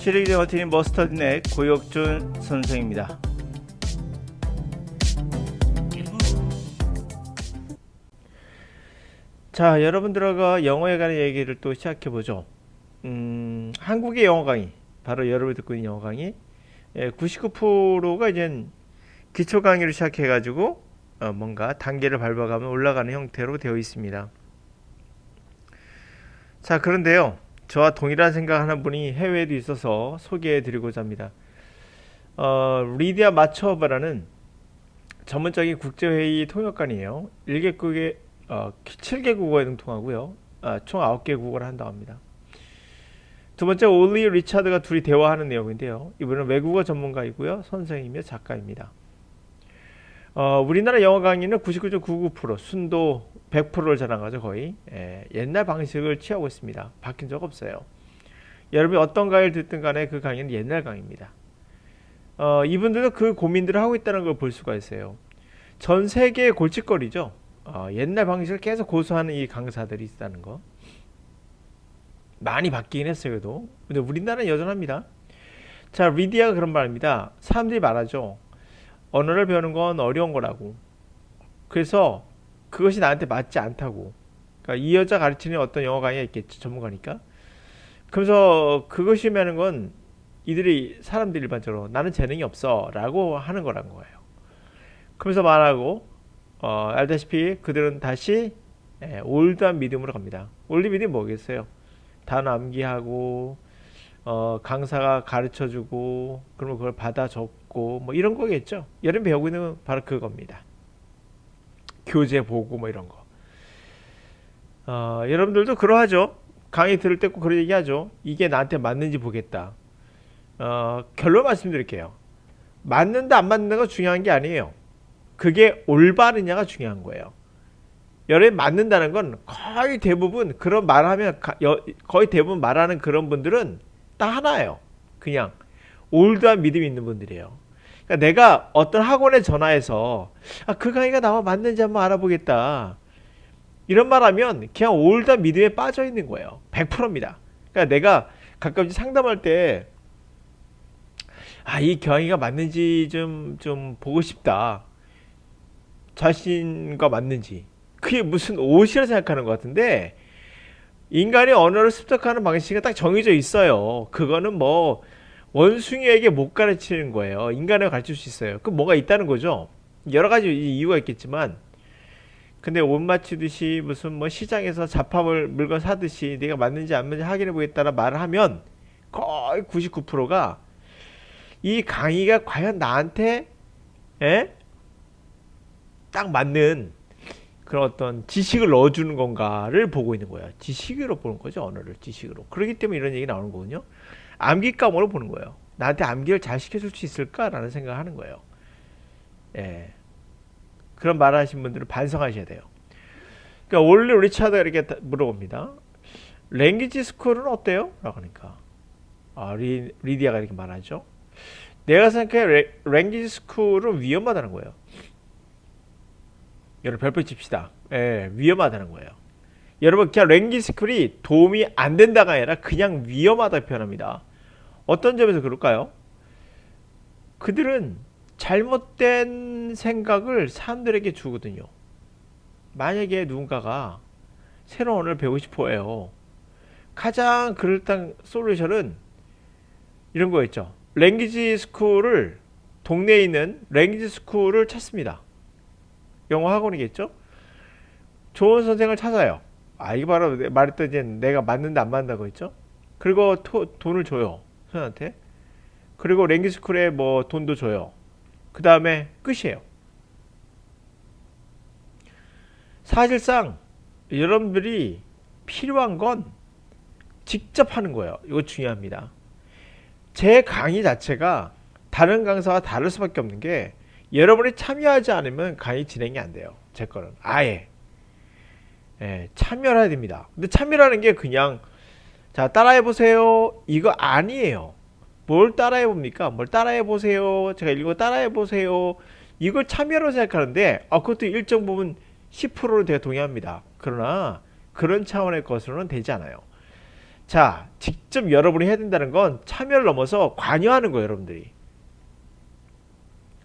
시리즈 버티는 머스터드넷 고혁준 선생입니다. 자, 여러분들과 영어에 관한 얘기를 또 시작해보죠. 한국의 영어 강의, 바로 여러분이 듣고 있는 영어 강의 99%가 이제 기초 강의를 시작해가지고 뭔가 단계를 밟아가면 올라가는 형태로 되어 있습니다. 자, 그런데요, 저와 동일한 생각하는 분이 해외에도 있어서 소개해드리고자 합니다. 리디아 마초바라는 전문적인 국제회의 통역관이에요. 1개국에 7개국어에 능통하고요. 총 9개 국어를 한다고 합니다. 두 번째, 올리 리차드가 둘이 대화하는 내용인데요. 이분은 외국어 전문가이고요. 선생이며 작가입니다. 우리나라 영어 강의는 99.99% 순도 100%를 자랑하죠. 거의 옛날 방식을 취하고 있습니다. 바뀐 적 없어요. 여러분이 어떤 강의를 듣든 간에 그 강의는 옛날 강의입니다. 이분들도 그 고민들을 하고 있다는 걸 볼 수가 있어요. 전 세계의 골칫거리죠. 옛날 방식을 계속 고수하는 이 강사들이 있다는 거. 많이 바뀌긴 했어요. 그래도 근데 우리나라는 여전합니다. 자, 리디아가 그런 말입니다. 사람들이 말하죠. 언어를 배우는 건 어려운 거라고. 그래서 그것이 나한테 맞지 않다고. 그러니까 이 여자 가르치는 어떤 영어 강의가 있겠죠. 전문가니까. 그래서 그것이면은 건 이들이 사람들이 일반적으로 나는 재능이 없어 라고 하는 거란 거예요. 그러면서 말하고 알다시피 그들은 다시 올드한 믿음으로 갑니다. 올드 믿음이 뭐겠어요? 단어 암기하고 강사가 가르쳐주고 그러면 그걸 받아 적고 뭐 이런 거겠죠. 여러분 배우고 있는 건 바로 그겁니다. 교재 보고 뭐 이런 거. 여러분들도 그러하죠. 강의 들을 때 꼭 그런 얘기 하죠. 이게 나한테 맞는지 보겠다. 결론 말씀드릴게요. 맞는다 안 맞는다가 중요한 게 아니에요. 그게 올바르냐가 중요한 거예요. 여러분 맞는다는 건 거의 대부분 그런 말하면 거의 대부분 말하는 그런 분들은 딱 하나예요. 그냥 올드한 믿음이 있는 분들이에요. 그러니까 내가 어떤 학원에 전화해서 그 강의가 나와 맞는지 한번 알아보겠다. 이런 말하면 그냥 올드한 믿음에 빠져 있는 거예요. 100%입니다. 그러니까 내가 가끔씩 상담할 때 이 강의가 맞는지 좀 보고 싶다. 자신과 맞는지. 그게 무슨 옷이라 생각하는 것 같은데 인간의 언어를 습득하는 방식이 딱 정해져 있어요. 그거는 뭐 원숭이에게 못 가르치는 거예요. 인간에 가르칠 수 있어요. 그럼 뭐가 있다는 거죠. 여러 가지 이유가 있겠지만 근데 옷 맞추듯이 무슨 뭐 시장에서 잡화물 물건 사듯이 내가 맞는지 안 맞는지 확인해 보겠다라 말을 하면 거의 99%가 이 강의가 과연 나한테 딱 맞는 그런 어떤 지식을 넣어주는 건가를 보고 있는 거예요. 지식으로 보는 거죠. 언어를 지식으로. 그렇기 때문에 이런 얘기 나오는 거거든요. 암기감으로 보는 거예요. 나한테 암기를 잘 시켜줄 수 있을까라는 생각을 하는 거예요. 그런 말을 하신 분들은 반성하셔야 돼요. 그러니까 올리 리차드가 이렇게 물어봅니다. 랭귀지 스쿨은 어때요? 라고 하니까 리디아가 이렇게 말하죠. 내가 생각해 랭귀지 스쿨은 위험하다는 거예요. 여러분 별표 칩시다. 위험하다는 거예요. 여러분 그냥 랭귀지 스쿨이 도움이 안 된다가 아니라 그냥 위험하다 표현합니다. 어떤 점에서 그럴까요? 그들은 잘못된 생각을 사람들에게 주거든요. 만약에 누군가가 새로운 언어를 배우고 싶어 해요. 가장 그럴듯한 솔루션은 이런 거였죠. 랭귀지 스쿨을 동네에 있는 랭귀지 스쿨을 찾습니다. 영어 학원이겠죠? 좋은 선생을 찾아요. 이거 바로 말했던 이제 내가 맞는다 안 맞는다고 했죠? 그리고 돈을 줘요. 선생한테. 그리고 랭귀지 스쿨에 뭐 돈도 줘요. 그 다음에 끝이에요. 사실상 여러분들이 필요한 건 직접 하는 거예요. 이거 중요합니다. 제 강의 자체가 다른 강사와 다를 수밖에 없는 게 여러분이 참여하지 않으면 강의 진행이 안 돼요. 제 거는 아예 참여를 해야 됩니다. 근데 참여라는 게 그냥 자 따라해보세요 이거 아니에요. 뭘 따라해봅니까? 뭘 따라해보세요. 제가 읽은 거 따라해보세요. 이걸 참여로 생각하는데 그것도 일정 부분 10%로 제가 동의합니다. 그러나 그런 차원의 것으로는 되지 않아요. 자, 직접 여러분이 해야 된다는 건 참여를 넘어서 관여하는 거예요, 여러분들이.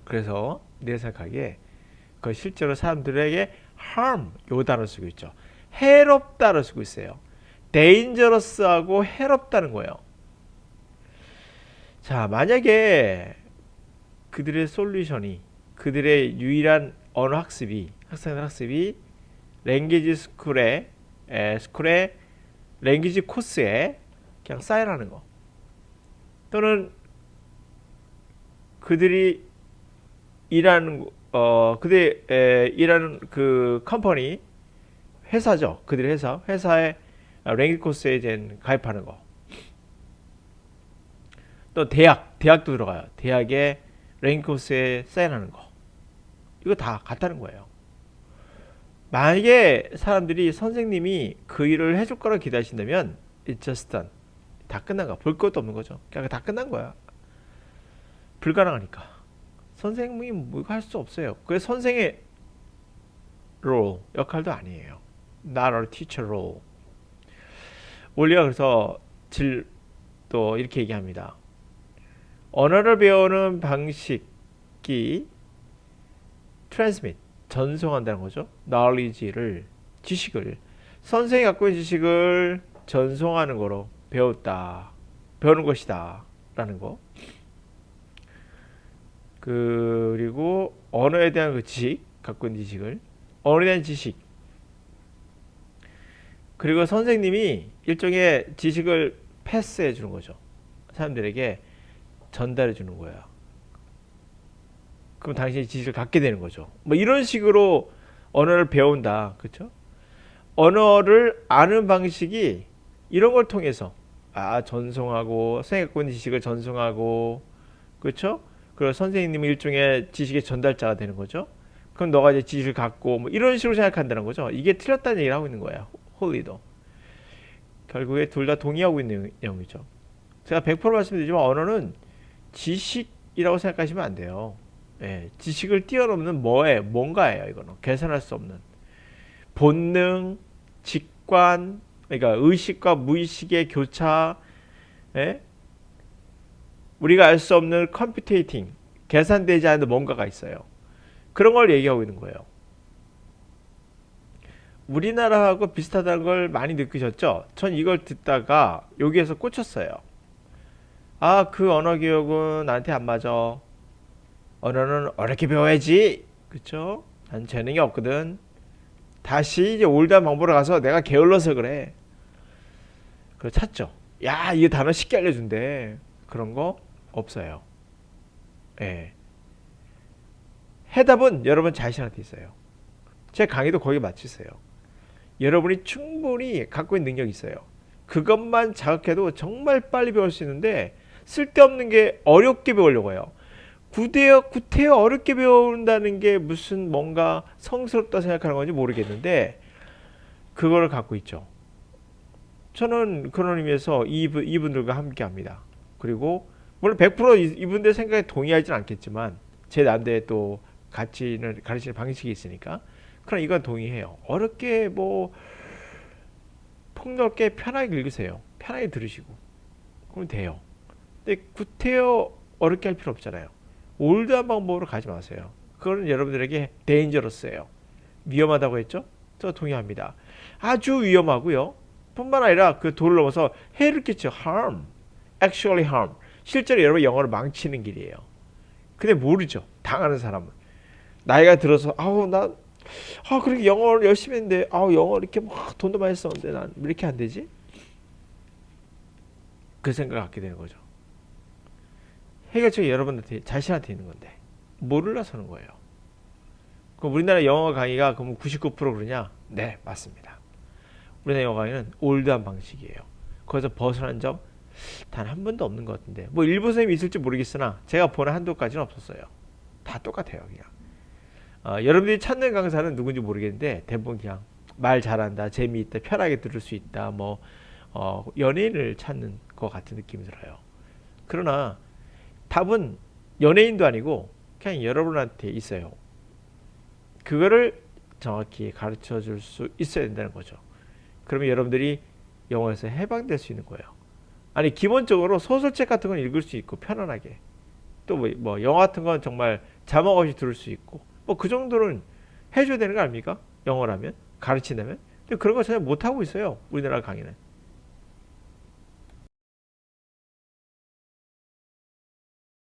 그래서 내 생각하기에 그 실제로 사람들에게 harm 요 단어 쓰고 있죠. 해롭다를 쓰고 있어요. dangerous하고 해롭다는 거예요. 자, 만약에 그들의 솔루션이 그들의 유일한 언어 학습이 학생들 학습이 랭귀지 스쿨의 랭귀지 코스에 그냥 사인하는 거 또는 그들이 일하는 일하는 그 컴퍼니 회사죠. 그들의 회사에 랭귀지 코스에 대한 가입하는 거. 또 대학도 들어가요. 대학에 랭귀지 코스에 사인하는 거. 이거 다 같다는 거예요. 만약에 사람들이 선생님이 그 일을 해줄 거라 기대하신다면 it's just done. 다 끝난 거야. 볼 것도 없는 거죠. 그냥 다 끝난 거야. 불가능하니까. 선생님이 뭐 할 수 없어요. 그게 선생의 role, 역할도 아니에요. Not a teacher role. 원리가 그래서 또 이렇게 얘기합니다. 언어를 배우는 방식이 transmit, 전송한다는 거죠. knowledge를, 지식을 선생이 갖고 있는 지식을 전송하는 거로 배우는 것이다 라는 거. 그리고 언어에 대한 그 지식, 갖고 있는 지식을 언어에 대한 지식 그리고 선생님이 일종의 지식을 패스해 주는 거죠. 사람들에게 전달해 주는 거야. 그럼 당신이 지식을 갖게 되는 거죠. 뭐 이런 식으로 언어를 배운다. 그렇죠? 언어를 아는 방식이 이런 걸 통해서 전송하고 선생님이 갖고 있는 지식을 전송하고 그렇죠? 그리고 선생님이 일종의 지식의 전달자가 되는 거죠. 그럼 너가 이제 지식을 갖고 뭐 이런 식으로 생각한다는 거죠. 이게 틀렸다는 얘기를 하고 있는 거예요. 홀리도. 결국에 둘 다 동의하고 있는 내용이죠. 제가 100% 말씀드리지만 언어는 지식이라고 생각하시면 안 돼요. 예, 지식을 뛰어넘는 뭔가예요. 이거는 계산할 수 없는 본능, 직관, 그러니까 의식과 무의식의 교차, 예? 우리가 알 수 없는 컴퓨테이팅, 계산되지 않는 뭔가가 있어요. 그런 걸 얘기하고 있는 거예요. 우리나라하고 비슷하다는 걸 많이 느끼셨죠? 전 이걸 듣다가 여기에서 꽂혔어요. 그 언어 교육은 나한테 안 맞아. 언어는 어렵게 배워야지. 그쵸? 난 재능이 없거든. 다시 이제 올드한 방법으로 가서 내가 게을러서 그래. 그걸 찾죠. 야, 이 단어 쉽게 알려준대. 그런 거 없어요. 예. 해답은 여러분 자신한테 있어요. 제 강의도 거기 맞추세요. 여러분이 충분히 갖고 있는 능력이 있어요. 그것만 자극해도 정말 빨리 배울 수 있는데 쓸데없는 게 어렵게 배우려고 해요. 구태여 어렵게 배운다는 게 무슨 뭔가 성스럽다 생각하는 건지 모르겠는데 그거를 갖고 있죠. 저는 그런 의미에서 이분들과 함께 합니다. 그리고 물론 100% 이분들 생각에 동의하지는 않겠지만 제 나름대로 또 가치를 가르치는 방식이 있으니까 그럼 이건 동의해요. 어렵게 뭐 폭넓게 편하게 읽으세요. 편하게 들으시고 그러면 돼요. 근데 구태여 어렵게 할 필요 없잖아요. 올드한 방법으로 가지 마세요. 그거는 여러분들에게 dangerous예요. 위험하다고 했죠? 저 동의합니다. 아주 위험하고요. 뿐만 아니라 그 도를 넘어서 해를 끼쳐 harm, actually harm. 실제로 여러분 영어를 망치는 길이에요. 근데 모르죠. 당하는 사람은. 나이가 들어서 그렇게 영어를 열심히 했는데 영어 이렇게 막 돈도 많이 썼는데 난 왜 이렇게 안 되지? 그 생각을 갖게 되는 거죠. 해결책이 여러분한테 자신한테 있는 건데 모르라서는 거예요. 그럼 우리나라 영어 강의가 그럼 99% 그러냐? 네, 맞습니다. 우리나라 영어 강의는 올드한 방식이에요. 거기서 벗어난 점 단 한 번도 없는 것 같은데 뭐 일부 선생님이 있을지 모르겠으나 제가 보는 한도까지는 없었어요. 다 똑같아요. 그냥 여러분들이 찾는 강사는 누군지 모르겠는데 대부분 그냥 말 잘한다, 재미있다, 편하게 들을 수 있다, 연예인을 찾는 것 같은 느낌이 들어요. 그러나 답은 연예인도 아니고 그냥 여러분한테 있어요. 그거를 정확히 가르쳐 줄 수 있어야 된다는 거죠. 그러면 여러분들이 영어에서 해방될 수 있는 거예요. 아니 기본적으로 소설책 같은 건 읽을 수 있고 편안하게 또 뭐 영화 같은 건 정말 자막 없이 들을 수 있고 뭐 그 정도는 해줘야 되는 거 아닙니까? 영어라면 가르친다면. 근데 그런 거 전혀 못 하고 있어요. 우리나라 강의는.